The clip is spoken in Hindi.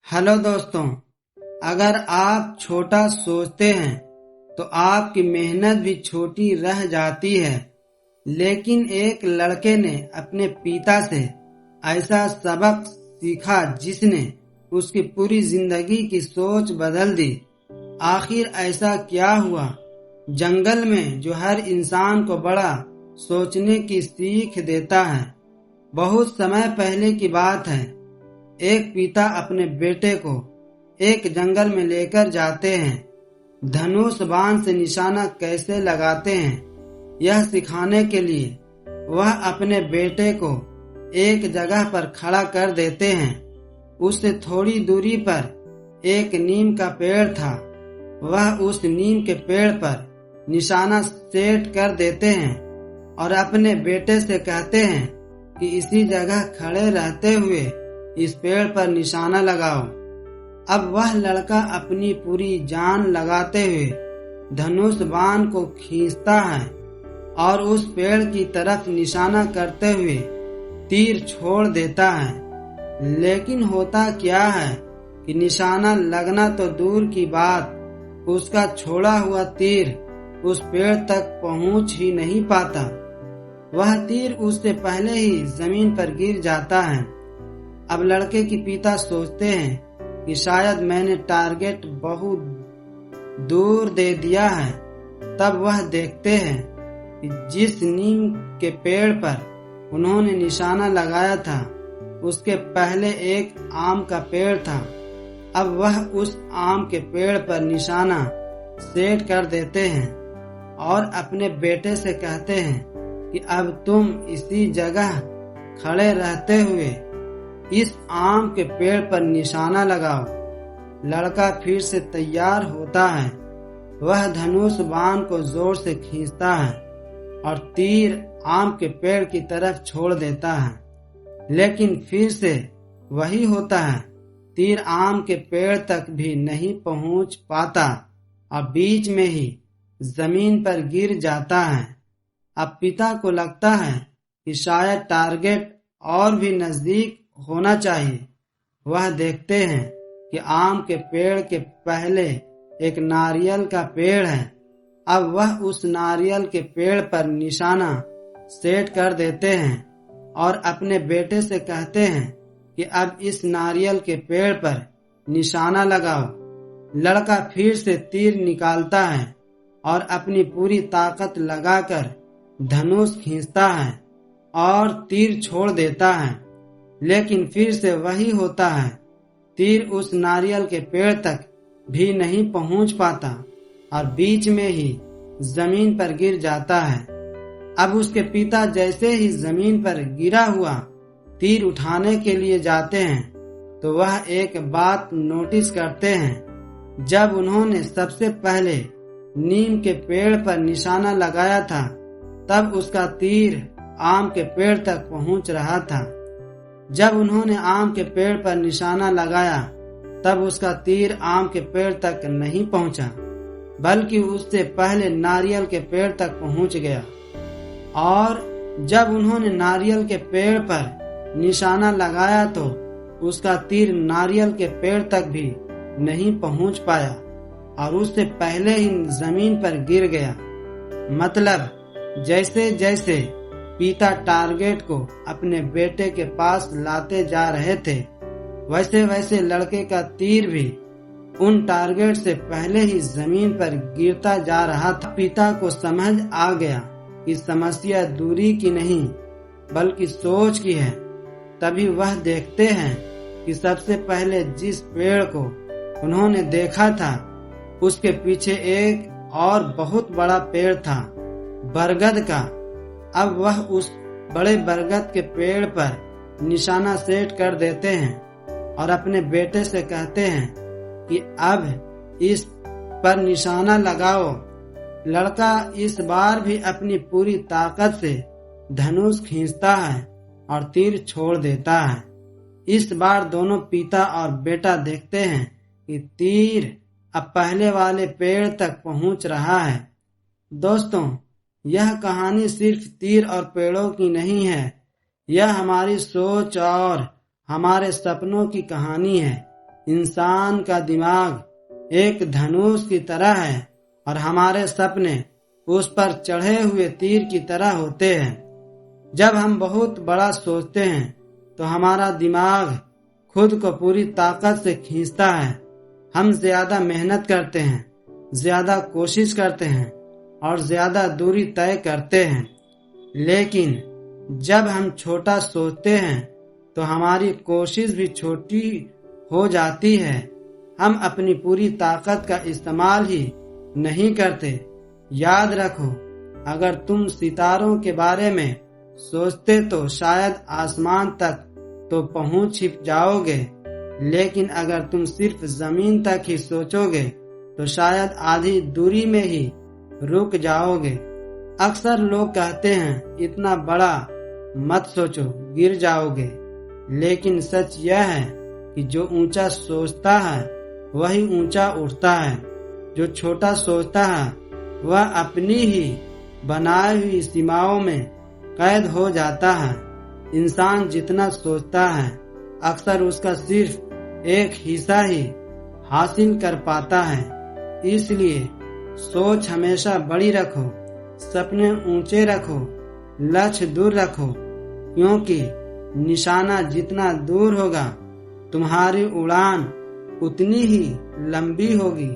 हेलो दोस्तों, अगर आप छोटा सोचते हैं तो आपकी मेहनत भी छोटी रह जाती है। लेकिन एक लड़के ने अपने पिता से ऐसा सबक सीखा जिसने उसकी पूरी जिंदगी की सोच बदल दी। आखिर ऐसा क्या हुआ? जंगल में जो हर इंसान को बड़ा सोचने की सीख देता है। बहुत समय पहले की बात है। एक पिता अपने बेटे को एक जंगल में लेकर जाते हैं। धनुष बाण से निशाना कैसे लगाते हैं यह सिखाने के लिए वह अपने बेटे को एक जगह पर खड़ा कर देते हैं। उससे थोड़ी दूरी पर एक नीम का पेड़ था। वह उस नीम के पेड़ पर निशाना सेट कर देते हैं और अपने बेटे से कहते हैं कि इसी जगह खड़े रहते हुए इस पेड़ पर निशाना लगाओ। अब वह लड़का अपनी पूरी जान लगाते हुए धनुष बाण को खींचता है और उस पेड़ की तरफ निशाना करते हुए तीर छोड़ देता है। लेकिन होता क्या है कि निशाना लगना तो दूर की बात, उसका छोड़ा हुआ तीर उस पेड़ तक पहुंच ही नहीं पाता। वह तीर उससे पहले ही जमीन पर गिर जाता है। अब लड़के की पिता सोचते हैं कि शायद मैंने टारगेट बहुत दूर दे दिया है। तब वह देखते हैं कि जिस नीम के पेड़ पर उन्होंने निशाना लगाया था उसके पहले एक आम का पेड़ था। अब वह उस आम के पेड़ पर निशाना सेट कर देते हैं और अपने बेटे से कहते हैं कि अब तुम इसी जगह खड़े रहते हुए इस आम के पेड़ पर निशाना लगाओ। लड़का फिर से तैयार होता है। वह धनुष बाण को जोर से खींचता है और तीर आम के पेड़ की तरफ छोड़ देता है। लेकिन फिर से वही होता है। तीर आम के पेड़ तक भी नहीं पहुंच पाता और बीच में ही जमीन पर गिर जाता है। अब पिता को लगता है कि शायद टारगेट और भी नजदीक होना चाहिए। वह देखते हैं कि आम के पेड़ के पहले एक नारियल का पेड़ है। अब वह उस नारियल के पेड़ पर निशाना सेट कर देते हैं और अपने बेटे से कहते हैं कि अब इस नारियल के पेड़ पर निशाना लगाओ। लड़का फिर से तीर निकालता है और अपनी पूरी ताकत लगाकर धनुष खींचता है और तीर छोड़ देता है। लेकिन फिर से वही होता है। तीर उस नारियल के पेड़ तक भी नहीं पहुंच पाता और बीच में ही जमीन पर गिर जाता है। अब उसके पिता जैसे ही जमीन पर गिरा हुआ तीर उठाने के लिए जाते हैं तो वह एक बात नोटिस करते हैं। जब उन्होंने सबसे पहले नीम के पेड़ पर निशाना लगाया था तब उसका तीर आम के पेड़ तक पहुंच रहा था। जब उन्होंने आम के पेड़ पर निशाना लगाया तब उसका तीर आम के पेड़ तक नहीं पहुंचा, बल्कि उससे पहले नारियल के पेड़ तक पहुंच गया। और जब उन्होंने नारियल के पेड़ पर निशाना लगाया तो उसका तीर नारियल के पेड़ तक भी नहीं पहुंच पाया और उससे पहले ही जमीन पर गिर गया। मतलब जैसे जैसे पिता टारगेट को अपने बेटे के पास लाते जा रहे थे वैसे वैसे लड़के का तीर भी उन टारगेट से पहले ही जमीन पर गिरता जा रहा था। पिता को समझ आ गया कि समस्या दूरी की नहीं बल्कि सोच की है। तभी वह देखते हैं कि सबसे पहले जिस पेड़ को उन्होंने देखा था उसके पीछे एक और बहुत बड़ा पेड़ था, बरगद का। अब वह उस बड़े बरगद के पेड़ पर निशाना सेट कर देते हैं और अपने बेटे से कहते हैं कि अब इस पर निशाना लगाओ। लड़का इस बार भी अपनी पूरी ताकत से धनुष खींचता है और तीर छोड़ देता है। इस बार दोनों पिता और बेटा देखते हैं कि तीर अब पहले वाले पेड़ तक पहुंच रहा है। दोस्तों, यह कहानी सिर्फ तीर और पेड़ों की नहीं है, यह हमारी सोच और हमारे सपनों की कहानी है। इंसान का दिमाग एक धनुष की तरह है और हमारे सपने उस पर चढ़े हुए तीर की तरह होते हैं। जब हम बहुत बड़ा सोचते हैं तो हमारा दिमाग खुद को पूरी ताकत से खींचता है। हम ज्यादा मेहनत करते हैं, ज्यादा कोशिश करते हैं और ज्यादा दूरी तय करते हैं। लेकिन जब हम छोटा सोचते हैं तो हमारी कोशिश भी छोटी हो जाती है। हम अपनी पूरी ताकत का इस्तेमाल ही नहीं करते। याद रखो, अगर तुम सितारों के बारे में सोचते तो शायद आसमान तक तो पहुंच ही जाओगे, लेकिन अगर तुम सिर्फ जमीन तक ही सोचोगे तो शायद आधी दूरी में ही रुक जाओगे। अक्सर लोग कहते हैं इतना बड़ा मत सोचो, गिर जाओगे। लेकिन सच यह है कि जो ऊंचा सोचता है वही ऊंचा उठता है। जो छोटा सोचता है वह अपनी ही बनाई हुई सीमाओं में कैद हो जाता है। इंसान जितना सोचता है अक्सर उसका सिर्फ एक हिस्सा ही हासिल कर पाता है। इसलिए सोच हमेशा बड़ी रखो, सपने ऊंचे रखो, लक्ष्य दूर रखो, क्योंकि निशाना जितना दूर होगा तुम्हारी उड़ान उतनी ही लंबी होगी।